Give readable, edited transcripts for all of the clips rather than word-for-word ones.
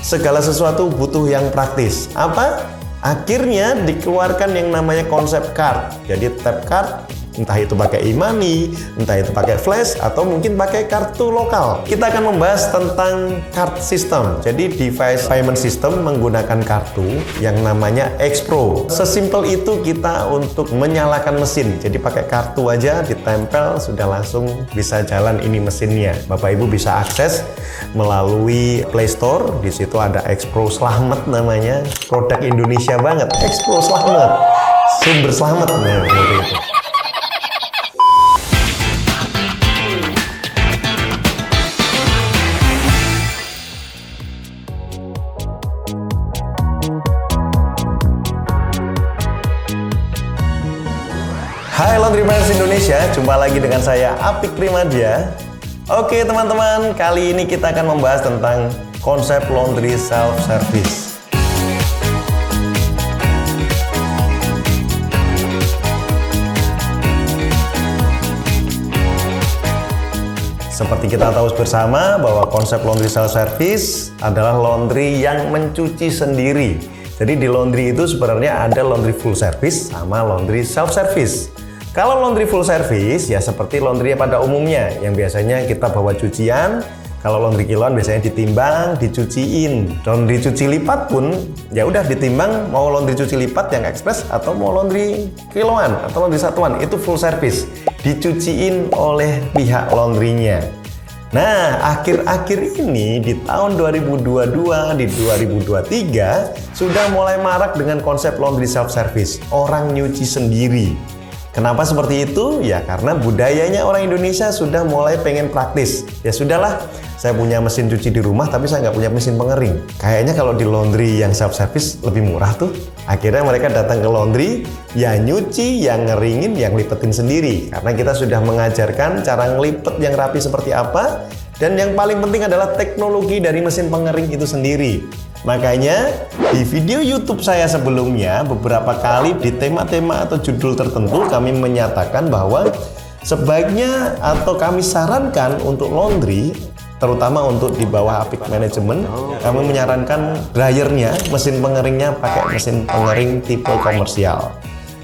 segala sesuatu butuh yang praktis. Apa? Akhirnya dikeluarkan yang namanya konsep card. Jadi tap card, entah itu pakai e-money, entah itu pakai flash, atau mungkin pakai kartu lokal. Kita akan membahas tentang card system. Jadi device payment system menggunakan kartu yang namanya X-Pro. Sesimpel itu kita untuk menyalakan mesin. Jadi pakai kartu aja, ditempel, sudah langsung bisa jalan ini mesinnya. Bapak Ibu bisa akses melalui Play Store. Di situ ada X-Pro Slamet namanya. Produk Indonesia banget. X-Pro Slamet. Sumber selamat. Nah, seperti itu. Hai Laundry Buyers Indonesia, jumpa lagi dengan saya Apik Primadja. Oke teman-teman, kali ini kita akan membahas tentang konsep laundry self-service. Seperti kita tahu bersama bahwa konsep laundry self-service adalah laundry yang mencuci sendiri. Jadi di laundry itu sebenarnya ada laundry full service sama laundry self-service. Kalau laundry full service ya seperti laundry pada umumnya yang biasanya kita bawa cucian. Kalau laundry kiloan biasanya ditimbang, dicuciin. Laundry cuci lipat pun ya udah ditimbang mau laundry cuci lipat yang ekspres atau mau laundry kiloan atau laundry satuan, itu full service. Dicuciin oleh pihak laundrynya. Nah, akhir-akhir ini di tahun 2022, di 2023 sudah mulai marak dengan konsep laundry self-service. Orang nyuci sendiri. Kenapa seperti itu? Ya karena budayanya orang Indonesia sudah mulai pengen praktis. Ya sudahlah, saya punya mesin cuci di rumah tapi saya nggak punya mesin pengering. Kayaknya kalau di laundry yang self-service lebih murah tuh. Akhirnya mereka datang ke laundry, ya nyuci, yang ngeringin, yang lipetin sendiri. Karena kita sudah mengajarkan cara ngelipet yang rapi seperti apa. Dan yang paling penting adalah teknologi dari mesin pengering itu sendiri. Makanya di video YouTube saya sebelumnya beberapa kali di tema-tema atau judul tertentu kami menyatakan bahwa sebaiknya atau kami sarankan untuk laundry, terutama untuk di bawah Apik Management, kami menyarankan dryernya, mesin pengeringnya pakai mesin pengering tipe komersial.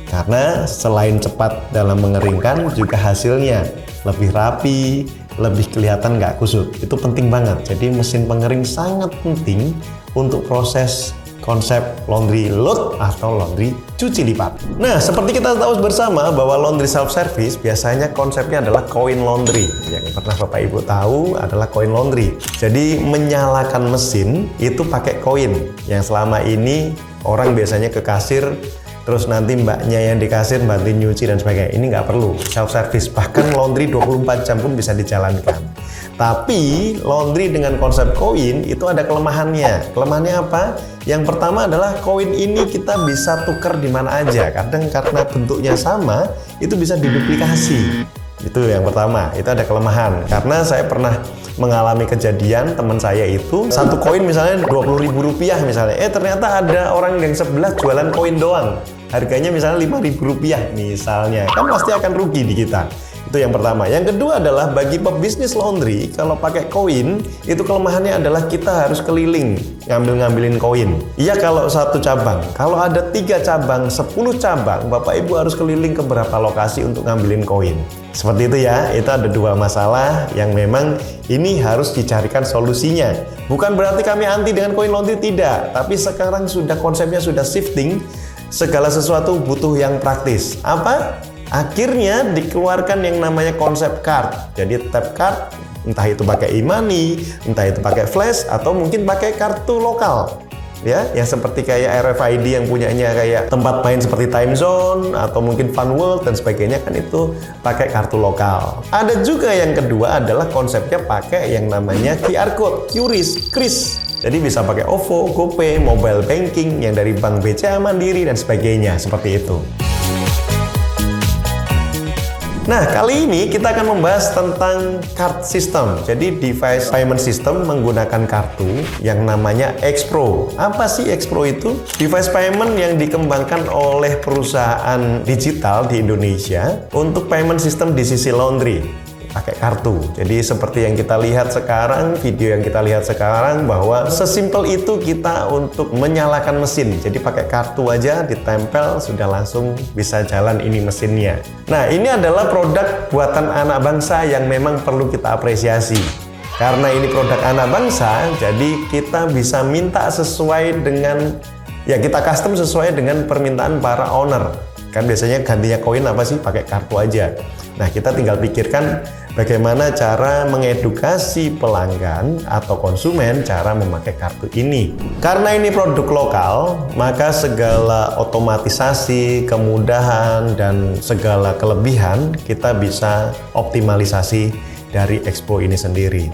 Karena selain cepat dalam mengeringkan, juga hasilnya lebih rapi, lebih kelihatan nggak kusut. Itu penting banget. Jadi mesin pengering sangat penting untuk proses konsep laundry load atau laundry cuci lipat. Nah, seperti kita tahu bersama bahwa laundry self-service biasanya konsepnya adalah coin laundry. Yang pernah Bapak Ibu tahu adalah coin laundry. Jadi menyalakan mesin itu pakai koin. Yang selama ini orang biasanya ke kasir, terus nanti mbaknya yang di kasir bantuin nyuci dan sebagainya. Ini nggak perlu, self-service. Bahkan laundry 24 jam pun bisa dijalankan. Tapi laundry dengan konsep koin itu ada kelemahannya. Kelemahannya apa? Yang pertama adalah koin ini kita bisa tukar di mana aja. Kadang karena bentuknya sama, itu bisa diduplikasi. Itu yang pertama, itu ada kelemahan. Karena saya pernah mengalami kejadian teman saya itu satu koin misalnya Rp20.000 misalnya. Ternyata ada orang yang sebelah jualan koin doang. Harganya misalnya Rp5.000 misalnya. Kan pasti akan rugi di kita. Itu yang pertama. Yang kedua adalah bagi pebisnis laundry, kalau pakai koin, itu kelemahannya adalah kita harus keliling ngambilin koin. Iya kalau satu cabang. Kalau ada 3 cabang, 10 cabang, Bapak Ibu harus keliling ke beberapa lokasi untuk ngambilin koin. Seperti itu ya, itu ada 2 masalah yang memang ini harus dicarikan solusinya. Bukan berarti kami anti dengan koin laundry, tidak. Tapi sekarang sudah konsepnya sudah shifting, segala sesuatu butuh yang praktis. Apa? Akhirnya dikeluarkan yang namanya konsep card. Jadi tap card, entah itu pakai e-money, entah itu pakai flash, atau mungkin pakai kartu lokal. Ya, yang seperti kayak RFID yang punyanya kayak tempat main seperti Time Zone atau mungkin Fun World dan sebagainya, kan itu pakai kartu lokal. Ada juga yang kedua adalah konsepnya pakai yang namanya QR code, QRIS, KRIS. Jadi bisa pakai OVO, GoPay, mobile banking yang dari Bank BCA Mandiri dan sebagainya, seperti itu. Nah, kali ini kita akan membahas tentang card system. Jadi device payment system menggunakan kartu yang namanya X-Pro. Apa sih X-Pro itu? Device payment yang dikembangkan oleh perusahaan digital di Indonesia untuk payment system di sisi laundry. pakai kartu. Jadi seperti yang kita lihat sekarang, video yang kita lihat sekarang, bahwa sesimpel itu kita untuk menyalakan mesin. Jadi pakai kartu aja, ditempel, sudah langsung bisa jalan ini mesinnya. Nah, ini adalah produk buatan anak bangsa yang memang perlu kita apresiasi. Karena ini produk anak bangsa, jadi kita bisa minta sesuai dengan, ya kita custom sesuai dengan permintaan para owner. Kan biasanya gantinya koin apa sih? Pakai kartu aja. Nah, kita tinggal pikirkan bagaimana cara mengedukasi pelanggan atau konsumen cara memakai kartu ini. Karena ini produk lokal, maka segala otomatisasi, kemudahan, dan segala kelebihan kita bisa optimalisasi dari Expo ini sendiri.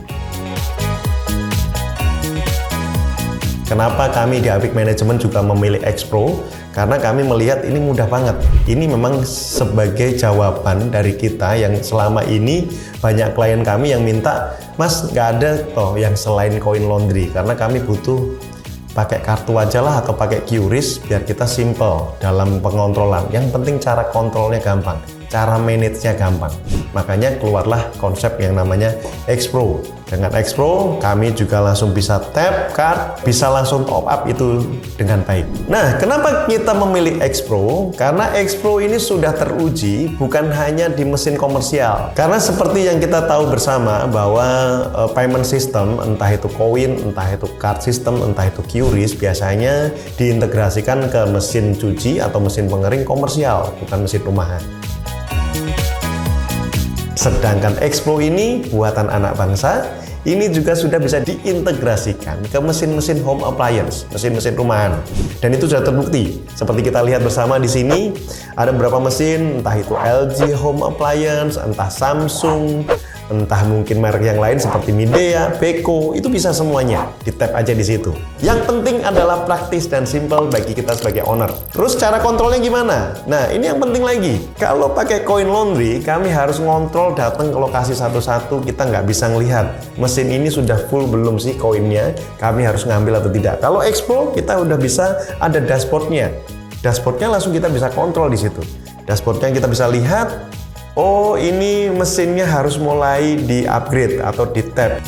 Kenapa kami di Apik Management juga memilih Expo? Karena kami melihat ini mudah banget. Ini memang sebagai jawaban dari kita yang selama ini banyak klien kami yang minta, Mas, nggak ada toh yang selain koin laundry, karena kami butuh pakai kartu aja lah atau pakai QRIS biar kita simple dalam pengontrolan. Yang penting cara kontrolnya gampang, cara manage-nya gampang. Makanya keluarlah konsep yang namanya Expo. Dengan Expo, kami juga langsung bisa tap card, bisa langsung top up itu dengan baik. Nah, kenapa kita memilih Expo? Karena Expo ini sudah teruji bukan hanya di mesin komersial. Karena seperti yang kita tahu bersama bahwa payment system, entah itu koin, entah itu card system, entah itu QRIS, biasanya diintegrasikan ke mesin cuci atau mesin pengering komersial, bukan mesin rumahan. Sedangkan Expo ini buatan anak bangsa, ini juga sudah bisa diintegrasikan ke mesin-mesin home appliance, mesin-mesin rumahan. Dan itu sudah terbukti. Seperti kita lihat bersama di sini, ada beberapa mesin, entah itu LG home appliance, entah Samsung, entah mungkin merek yang lain seperti Midea, Beko, itu bisa semuanya di tap aja di situ. Yang penting adalah praktis dan simple bagi kita sebagai owner. Terus cara kontrolnya gimana? Nah, ini yang penting lagi. Kalau pakai coin laundry, kami harus ngontrol, datang ke lokasi satu-satu. Kita nggak bisa ngelihat mesin ini sudah full belum sih koinnya. Kami harus ngambil atau tidak. Kalau Expo, kita udah bisa ada dashboardnya. Dashboardnya langsung kita bisa kontrol di situ. Dashboardnya kita bisa lihat. Oh, ini mesinnya harus mulai di-upgrade atau di-tap.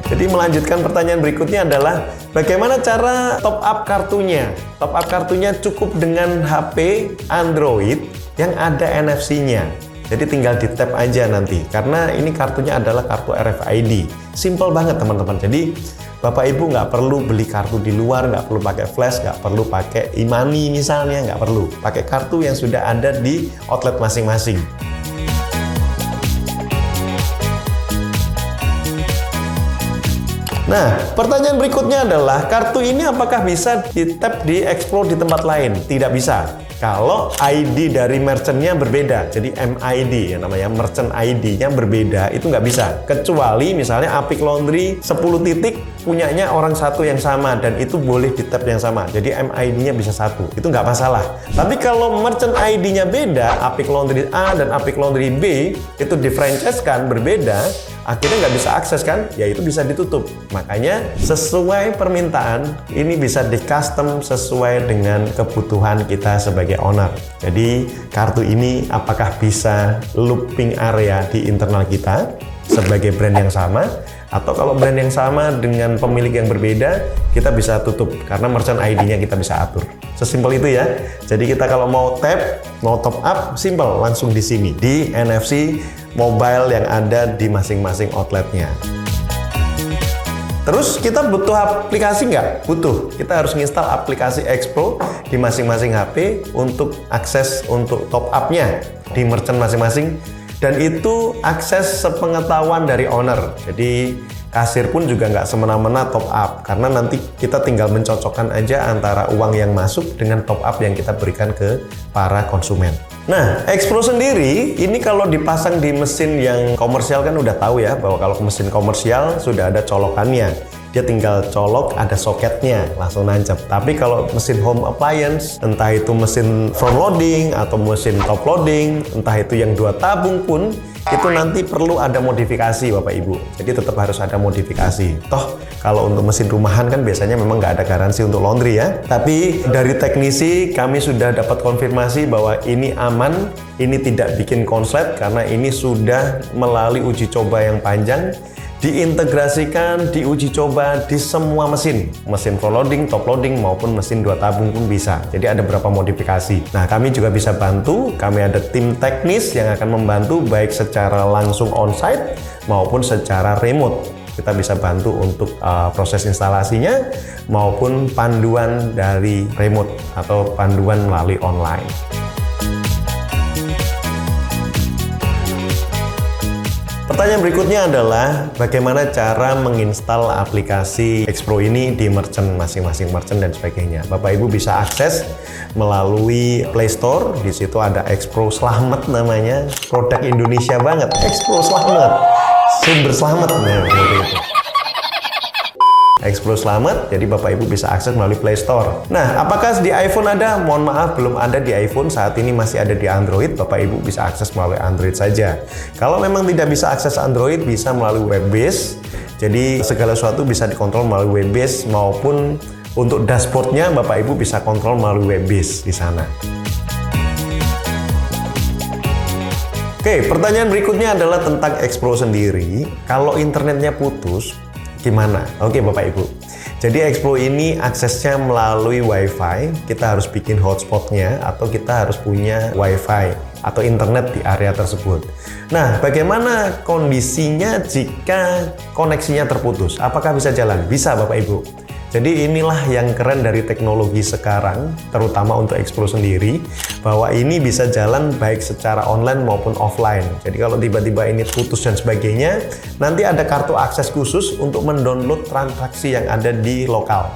Jadi melanjutkan pertanyaan berikutnya adalah bagaimana cara top up kartunya? Top up kartunya cukup dengan HP Android yang ada NFC-nya. Jadi tinggal di-tap aja nanti, karena ini kartunya adalah kartu RFID. Simple banget teman-teman. Jadi Bapak Ibu nggak perlu beli kartu di luar, nggak perlu pakai flash, nggak perlu pakai e-money misalnya, nggak perlu. Pakai kartu yang sudah ada di outlet masing-masing. Nah, pertanyaan berikutnya adalah kartu ini apakah bisa di-tap di Expo di tempat lain? Tidak bisa. Kalau ID dari merchant-nya berbeda, jadi MID yang namanya merchant ID-nya berbeda, itu nggak bisa. Kecuali misalnya Apik Laundry 10 titik punyanya orang satu yang sama dan itu boleh di tap yang sama. Jadi MID-nya bisa satu, itu nggak masalah. Tapi kalau merchant ID-nya beda, Apik Laundry A dan Apik Laundry B itu di-franchise-kan berbeda, akhirnya nggak bisa akses kan, ya itu bisa ditutup. Makanya sesuai permintaan, ini bisa di-custom sesuai dengan kebutuhan kita sebagai owner. Jadi kartu ini apakah bisa looping area di internal kita sebagai brand yang sama, atau kalau brand yang sama dengan pemilik yang berbeda, kita bisa tutup karena merchant ID-nya kita bisa atur. Sesimpel itu ya. Jadi kita kalau mau tap, mau top up, simple, langsung di sini, di NFC mobile yang ada di masing-masing outletnya. Terus kita butuh aplikasi nggak? Butuh. Kita harus install aplikasi Expo di masing-masing HP untuk akses untuk top up-nya di merchant masing-masing. Dan itu akses sepengetahuan dari owner. Jadi kasir pun juga nggak semena-mena top up, karena nanti kita tinggal mencocokkan aja antara uang yang masuk dengan top up yang kita berikan ke para konsumen. Nah, Expo sendiri ini kalau dipasang di mesin yang komersial kan udah tahu ya, bahwa kalau mesin komersial sudah ada colokannya. dia tinggal colok, ada soketnya, langsung nancep. Tapi kalau mesin home appliance, entah itu mesin front loading atau mesin top loading, entah itu yang 2 tabung pun, itu nanti perlu ada modifikasi Bapak Ibu. Jadi tetap harus ada modifikasi. Toh kalau untuk mesin rumahan kan biasanya memang nggak ada garansi untuk laundry ya. Tapi dari teknisi kami sudah dapat konfirmasi bahwa ini aman, ini tidak bikin konslet karena ini sudah melalui uji coba yang panjang, diintegrasikan, diuji coba di semua mesin front loading, top loading maupun mesin 2 tabung pun bisa. Jadi ada beberapa modifikasi. Nah, kami juga bisa bantu, kami ada tim teknis yang akan membantu baik secara langsung onsite maupun secara remote. Kita bisa bantu untuk proses instalasinya maupun panduan dari remote atau panduan melalui online. Pertanyaan berikutnya adalah bagaimana cara menginstal aplikasi X-Pro ini di merchant masing-masing merchant dan sebagainya. Bapak Ibu bisa akses melalui Play Store. Di situ ada X-Pro Slamet namanya, produk Indonesia banget. X-Pro Slamet, sumber selamat seperti itu. X-Pro Slamet, jadi Bapak Ibu bisa akses melalui Play Store. Nah, apakah di iPhone ada? Mohon maaf, belum ada di iPhone. Saat ini masih ada di Android. Bapak Ibu bisa akses melalui Android saja. Kalau memang tidak bisa akses Android, bisa melalui web base. Jadi segala sesuatu bisa dikontrol melalui web base maupun untuk dashboardnya Bapak Ibu bisa kontrol melalui web base di sana. Oke, pertanyaan berikutnya adalah tentang X-Pro sendiri. Kalau internetnya putus, gimana? Oke Bapak Ibu, jadi X-Pro ini aksesnya melalui WiFi. Kita harus bikin hotspotnya atau kita harus punya WiFi atau internet di area tersebut. Nah, bagaimana kondisinya jika koneksinya terputus? Apakah bisa jalan? Bisa Bapak Ibu. Jadi inilah yang keren dari teknologi sekarang, terutama untuk X-Pro sendiri, bahwa ini bisa jalan baik secara online maupun offline. Jadi kalau tiba-tiba ini putus dan sebagainya, nanti ada kartu akses khusus untuk mendownload transaksi yang ada di lokal.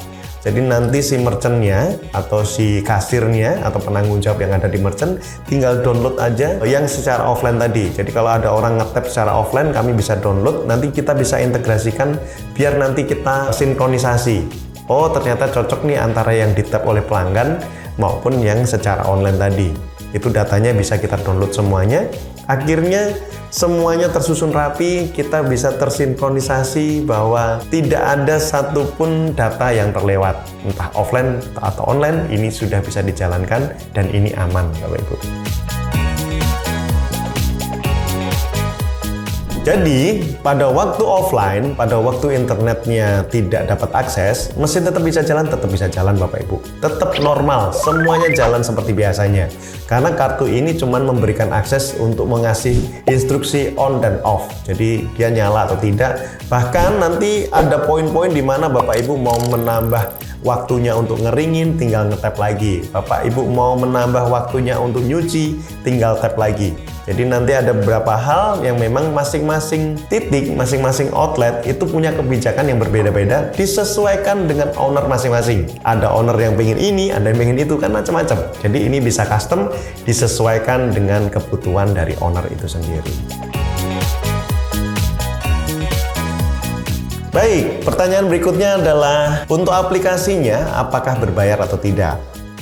Jadi nanti si merchantnya atau si kasirnya atau penanggung jawab yang ada di merchant tinggal download aja yang secara offline tadi. Jadi kalau ada orang nge-tap secara offline, kami bisa download, nanti kita bisa integrasikan biar nanti kita sinkronisasi. Oh, ternyata cocok nih antara yang di-tap oleh pelanggan maupun yang secara online tadi. Itu datanya bisa kita download semuanya. Akhirnya semuanya tersusun rapi, kita bisa tersinkronisasi bahwa tidak ada satupun data yang terlewat. Entah offline atau online, ini sudah bisa dijalankan dan ini aman, Bapak Ibu. Jadi, pada waktu offline, pada waktu internetnya tidak dapat akses, mesin tetap bisa jalan Bapak Ibu. Tetap normal, semuanya jalan seperti biasanya. Karena kartu ini cuma memberikan akses untuk mengasih instruksi on dan off. Jadi, dia nyala atau tidak. Bahkan nanti ada poin-poin di mana Bapak Ibu mau menambah waktunya untuk ngeringin, tinggal nge-tap lagi. Bapak Ibu mau menambah waktunya untuk nyuci, tinggal tap lagi. Jadi nanti ada beberapa hal yang memang masing-masing titik, masing-masing outlet itu punya kebijakan yang berbeda-beda, disesuaikan dengan owner masing-masing. Ada owner yang pengen ini, ada yang pengen itu, kan macam-macam. Jadi ini bisa custom, disesuaikan dengan kebutuhan dari owner itu sendiri. Baik, pertanyaan berikutnya adalah untuk aplikasinya apakah berbayar atau tidak?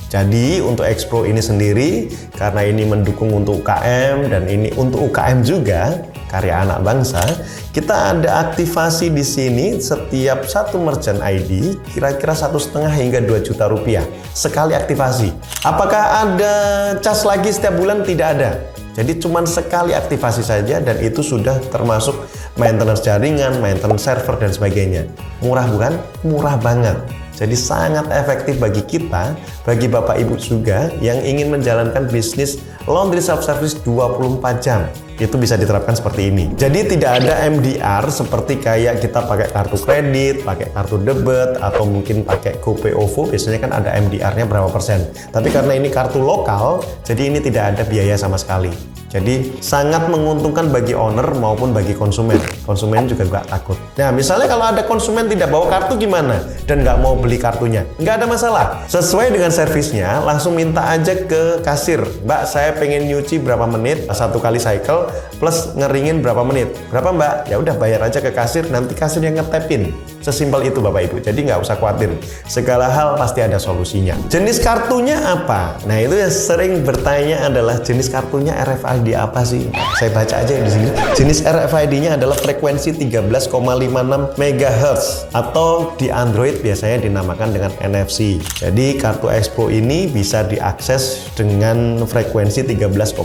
Jadi untuk X-Pro ini sendiri, karena ini mendukung untuk UKM dan ini untuk UKM juga, karya anak bangsa, kita ada aktivasi di sini setiap satu merchant ID kira-kira 1,5 hingga 2 juta rupiah sekali aktivasi. Apakah ada cas lagi setiap bulan? Tidak ada. Jadi cuma sekali aktivasi saja dan itu sudah termasuk maintenance jaringan, maintenance server dan sebagainya. Murah bukan? Murah banget. Jadi sangat efektif bagi kita, bagi Bapak Ibu juga yang ingin menjalankan bisnis laundry self-service 24 jam. Itu bisa diterapkan seperti ini. Jadi tidak ada MDR seperti kayak kita pakai kartu kredit, pakai kartu debit, atau mungkin pakai GoPay OVO, biasanya kan ada MDR-nya berapa persen. Tapi karena ini kartu lokal, jadi ini tidak ada biaya sama sekali. Jadi sangat menguntungkan bagi owner maupun bagi konsumen. Konsumen juga nggak takut. Nah, misalnya kalau ada konsumen tidak bawa kartu gimana? Dan nggak mau beli kartunya? Nggak ada masalah. Sesuai dengan servisnya, langsung minta aja ke kasir. Mbak, saya pengen nyuci berapa menit, 1 kali cycle, plus ngeringin berapa menit. Berapa Mbak? Ya udah bayar aja ke kasir, nanti kasir yang ngetapin. Sesimpel itu Bapak Ibu. Jadi nggak usah khawatir. Segala hal pasti ada solusinya. Jenis kartunya apa? Nah itu yang sering bertanya adalah jenis kartunya RFID apa sih? Saya baca aja di sini. Jenis RFID-nya adalah frekuensi 13,56 MHz atau di Android biasanya dinamakan dengan NFC. Jadi kartu Expro ini bisa diakses dengan frekuensi 13,56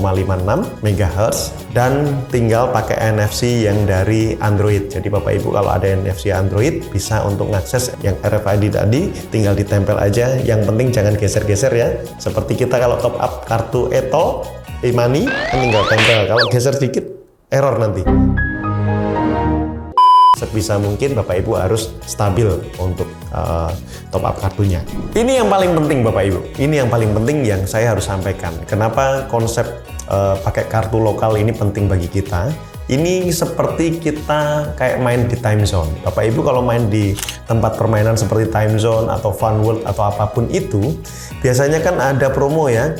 MHz dan tinggal pakai NFC yang dari Android. Jadi Bapak Ibu kalau ada NFC Android bisa untuk mengakses yang RFID tadi, tinggal ditempel aja. Yang penting jangan geser-geser ya. Seperti kita kalau top up kartu e-tol, e-money, kan tinggal tempel. Kalau geser sedikit, error nanti. Sebisa mungkin Bapak Ibu harus stabil untuk top up kartunya. Ini yang paling penting Bapak Ibu. Ini yang paling penting yang saya harus sampaikan. Kenapa konsep pakai kartu lokal ini penting bagi kita? Ini seperti kita kayak main di time zone. Bapak Ibu kalau main di tempat permainan seperti time zone atau fun world atau apapun itu, biasanya kan ada promo ya.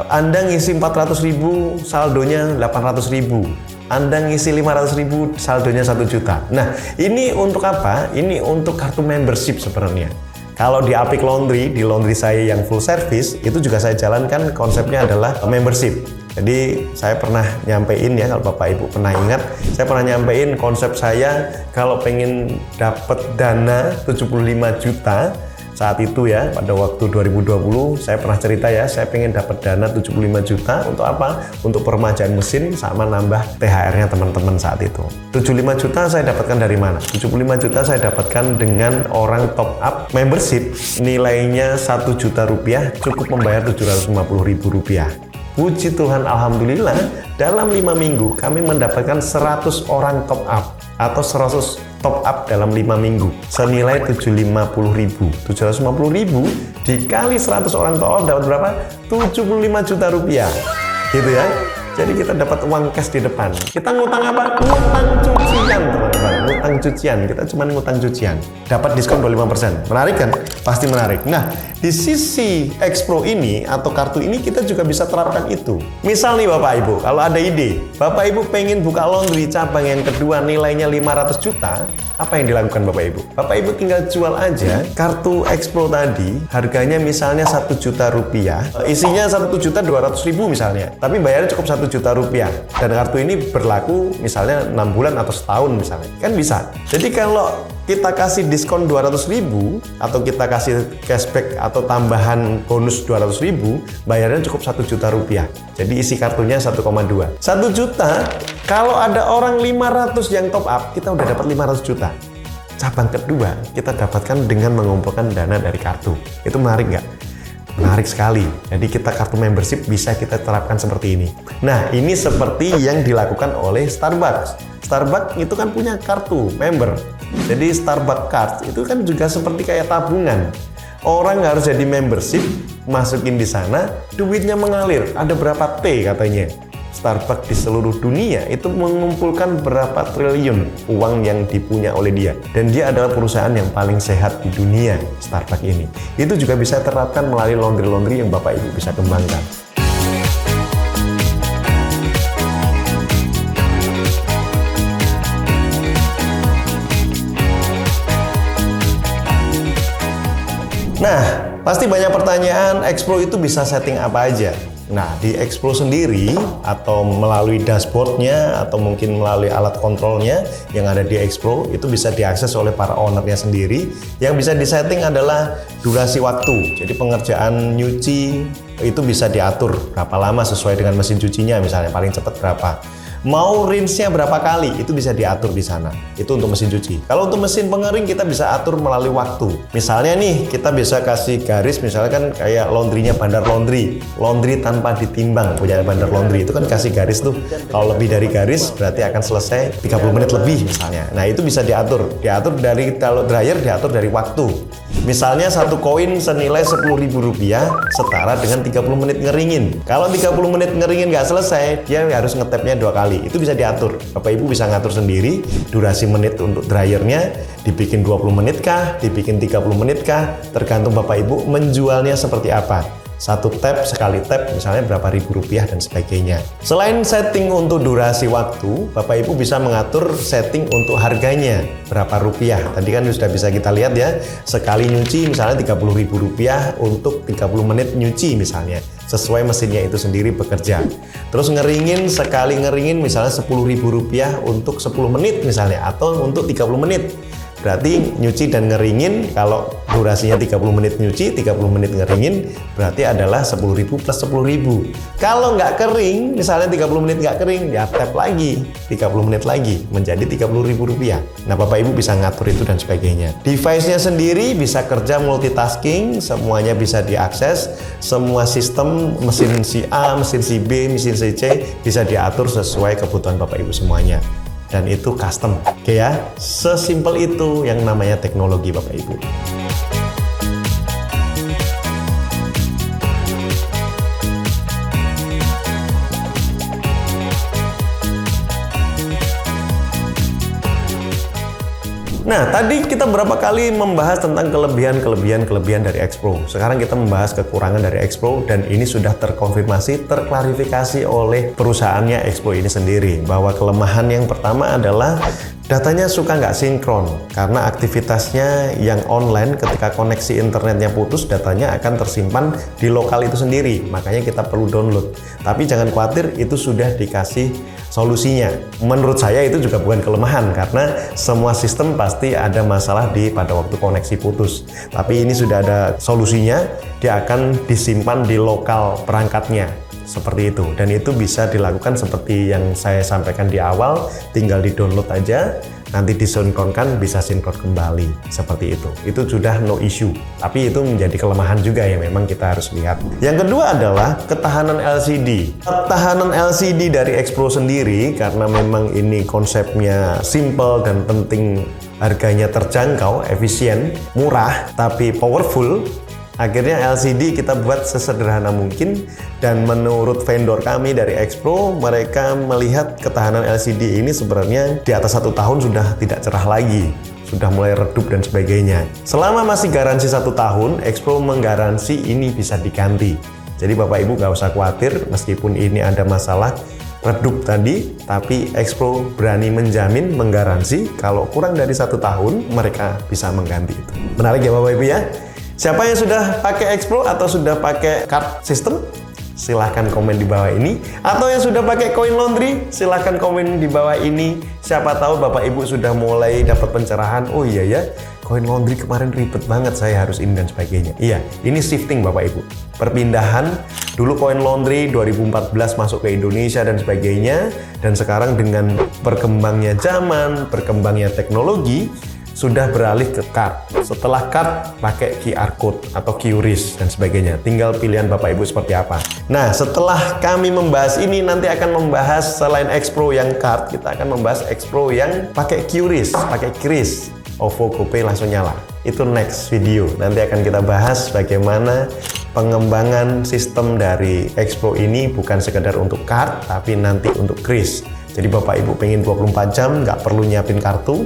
Anda ngisi 400.000, saldonya 800.000. Anda ngisi 500.000, saldonya 1 juta. Nah, ini untuk apa? Ini untuk kartu membership sebenarnya. Kalau di Apik Laundry, di laundry saya yang full service, itu juga saya jalankan konsepnya adalah membership. Jadi saya pernah nyampein ya, kalau Bapak Ibu pernah ingat, saya pernah nyampein konsep saya kalau pengen dapat dana 75 juta saat itu ya, pada waktu 2020 saya pernah cerita ya, saya pengen dapat dana 75 juta untuk apa? Untuk peremajaan mesin sama nambah THR-nya teman-teman saat itu. 75 juta saya dapatkan dari mana? 75 juta saya dapatkan dengan orang top up membership, nilainya 1 juta rupiah, cukup membayar 750.000 rupiah. Puji Tuhan, Alhamdulillah, dalam 5 minggu kami mendapatkan 100 orang top up atau 100 top up dalam 5 minggu senilai 750.000. 750.000 dikali 100 orang top up dapat berapa? 75 juta rupiah. Gitu ya. Jadi kita dapat uang cash di depan. Kita ngutang apa? Ngutang cucian, teman-teman. Ngutang cucian. Kita cuma ngutang cucian. Dapat diskon 25%. Menarik kan? Pasti menarik. Nah, di sisi Expro ini atau kartu ini kita juga bisa terapkan itu. Misal nih Bapak Ibu, kalau ada ide, Bapak Ibu pengen buka laundry cabang yang kedua nilainya 500 juta, apa yang dilakukan Bapak Ibu? Bapak Ibu tinggal jual aja kartu Expro tadi, harganya misalnya 1 juta rupiah, isinya 1.200.000 misalnya, tapi bayarnya cukup 1 juta rupiah. Dan kartu ini berlaku misalnya 6 bulan atau setahun misalnya, kan bisa. Jadi kalau kita kasih diskon 200.000 atau kita kasih cashback atau tambahan bonus 200.000, bayarnya cukup 1 juta rupiah. Jadi isi kartunya 1,2. 1 juta, kalau ada orang 500 yang top up, kita udah dapat 500 juta. Cabang kedua, kita dapatkan dengan mengumpulkan dana dari kartu. Itu menarik nggak? Menarik sekali. Jadi kita kartu membership bisa kita terapkan seperti ini. Nah, ini seperti yang dilakukan oleh Starbucks. Starbucks itu kan punya kartu member. Jadi Starbucks Card itu kan juga seperti kayak tabungan. Orang harus jadi membership, masukin di sana, duitnya mengalir. Ada berapa T katanya. Starbucks di seluruh dunia itu mengumpulkan berapa triliun uang yang dipunya oleh dia. Dan dia adalah perusahaan yang paling sehat di dunia, Starbucks ini. Itu juga bisa terapkan melalui laundry-laundry yang Bapak Ibu bisa kembangkan. Nah, pasti banyak pertanyaan, Expro itu bisa setting apa aja? Nah, di Expro sendiri atau melalui dashboardnya atau mungkin melalui alat kontrolnya yang ada di Expro itu bisa diakses oleh para ownernya sendiri. Yang bisa disetting adalah durasi waktu. Jadi pengerjaan nyuci itu bisa diatur berapa lama sesuai dengan mesin cucinya, misalnya paling cepat berapa. Mau rinse-nya berapa kali, itu bisa diatur di sana. Itu untuk mesin cuci. Kalau untuk mesin pengering, kita bisa atur melalui waktu. Misalnya nih, kita bisa kasih garis, misalnya kan kayak laundry-nya Bandar Laundry. Laundry tanpa ditimbang, punya Bandar Laundry. Itu kan kasih garis tuh. Kalau lebih dari garis, berarti akan selesai 30 menit lebih misalnya. Nah, itu bisa diatur. Diatur dari, kalau dryer, diatur dari waktu. Misalnya satu koin senilai Rp10.000 setara dengan 30 menit ngeringin. Kalau 30 menit ngeringin nggak selesai, dia harus ngetapnya 2 kali. Itu bisa diatur. Bapak Ibu bisa ngatur sendiri durasi menit untuk dryernya, dibikin 20 menit kah, dibikin 30 menit kah, tergantung Bapak Ibu menjualnya seperti apa. Satu tab, sekali tab misalnya berapa ribu rupiah dan sebagainya. Selain setting untuk durasi waktu, Bapak Ibu bisa mengatur setting untuk harganya berapa rupiah. Tadi kan sudah bisa kita lihat ya, sekali nyuci misalnya 30.000 rupiah untuk 30 menit nyuci misalnya, sesuai mesinnya itu sendiri bekerja. Terus ngeringin, sekali ngeringin misalnya 10.000 rupiah untuk 10 menit misalnya, atau untuk 30 menit. Berarti nyuci dan ngeringin, kalau durasinya 30 menit nyuci, 30 menit ngeringin, berarti adalah 10.000 plus 10.000. Kalau nggak kering, misalnya 30 menit nggak kering, ya tap lagi, 30 menit lagi, menjadi 30.000 rupiah. Nah, Bapak Ibu bisa ngatur itu dan sebagainya. Device-nya sendiri bisa kerja multitasking, semuanya bisa diakses, semua sistem, mesin si A, mesin si B, mesin si C, bisa diatur sesuai kebutuhan Bapak Ibu semuanya. Dan itu custom, oke ya? Sesimpel itu yang namanya teknologi Bapak Ibu. Nah, tadi kita berapa kali membahas tentang kelebihan dari X Pro. Sekarang kita membahas kekurangan dari X Pro, dan ini sudah terkonfirmasi, terklarifikasi oleh perusahaannya X Pro ini sendiri. Bahwa kelemahan yang pertama adalah datanya suka nggak sinkron, karena aktivitasnya yang online ketika koneksi internetnya putus, datanya akan tersimpan di lokal itu sendiri. Makanya kita perlu download. Tapi jangan khawatir, itu sudah dikasih solusinya. Menurut saya itu juga bukan kelemahan, karena semua sistem pasti ada masalah pada waktu koneksi putus. Tapi ini sudah ada solusinya, dia akan disimpan di lokal perangkatnya. Seperti itu, dan itu bisa dilakukan seperti yang saya sampaikan di awal, tinggal di-download aja, nanti disinkronkan, bisa sinkron kembali, seperti itu. Itu sudah no issue, tapi itu menjadi kelemahan juga yang memang kita harus lihat. Yang kedua adalah ketahanan LCD. Ketahanan LCD dari X Pro sendiri, karena memang ini konsepnya simple dan penting, harganya terjangkau, efisien, murah, tapi powerful. Akhirnya LCD kita buat sesederhana mungkin, dan menurut vendor kami dari X Pro, mereka melihat ketahanan LCD ini sebenarnya di atas 1 tahun sudah tidak cerah lagi, sudah mulai redup dan sebagainya. Selama masih garansi 1 tahun, X Pro menggaransi ini bisa diganti. Jadi Bapak Ibu nggak usah khawatir, meskipun ini ada masalah redup tadi, tapi X Pro berani menjamin, menggaransi kalau kurang dari 1 tahun mereka bisa mengganti itu. Menarik ya Bapak Ibu ya? Siapa yang sudah pakai X Pro atau sudah pakai card system? Silahkan komen di bawah ini. Atau yang sudah pakai Coin Laundry, silahkan komen di bawah ini. Siapa tahu Bapak Ibu sudah mulai dapat pencerahan. Oh iya ya, Coin Laundry kemarin ribet banget, saya harus ini dan sebagainya. Iya, ini shifting Bapak Ibu. Perpindahan, dulu Coin Laundry 2014 masuk ke Indonesia dan sebagainya. Dan sekarang dengan berkembangnya zaman, berkembangnya teknologi, sudah beralih ke card. Setelah card, pakai QR code atau QRIS dan sebagainya. Tinggal pilihan Bapak Ibu seperti apa. Nah, setelah kami membahas ini, nanti akan membahas selain X Pro yang card, kita akan membahas X Pro yang pakai QRIS, pakai QRIS. OVO GoPay langsung nyala. Itu next video. Nanti akan kita bahas bagaimana pengembangan sistem dari X Pro ini bukan sekedar untuk card, tapi nanti untuk QRIS. Jadi Bapak Ibu pengen 24 jam, nggak perlu nyiapin kartu,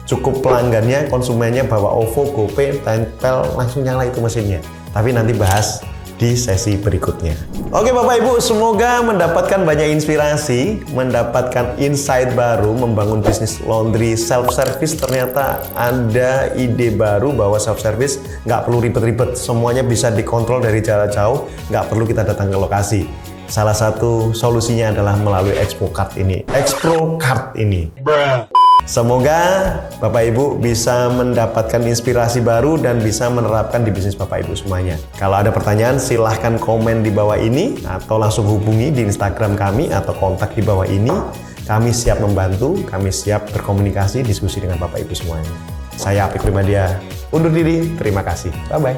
cukup pelanggannya, konsumennya bawa OVO GoPay, tempel, langsung nyala itu mesinnya. Tapi nanti bahas di sesi berikutnya. Oke Bapak Ibu, semoga mendapatkan banyak inspirasi, mendapatkan insight baru membangun bisnis laundry self-service. Ternyata ada ide baru bahwa self-service nggak perlu ribet-ribet, semuanya bisa dikontrol dari jarak jauh, nggak perlu kita datang ke lokasi. Salah satu solusinya adalah melalui X Pro Card ini. X Pro Card ini. Semoga Bapak Ibu bisa mendapatkan inspirasi baru dan bisa menerapkan di bisnis Bapak Ibu semuanya. Kalau ada pertanyaan, silahkan komen di bawah ini atau langsung hubungi di Instagram kami atau kontak di bawah ini. Kami siap membantu, kami siap berkomunikasi, diskusi dengan Bapak Ibu semuanya. Saya Apik Primadia, undur diri, terima kasih. Bye-bye.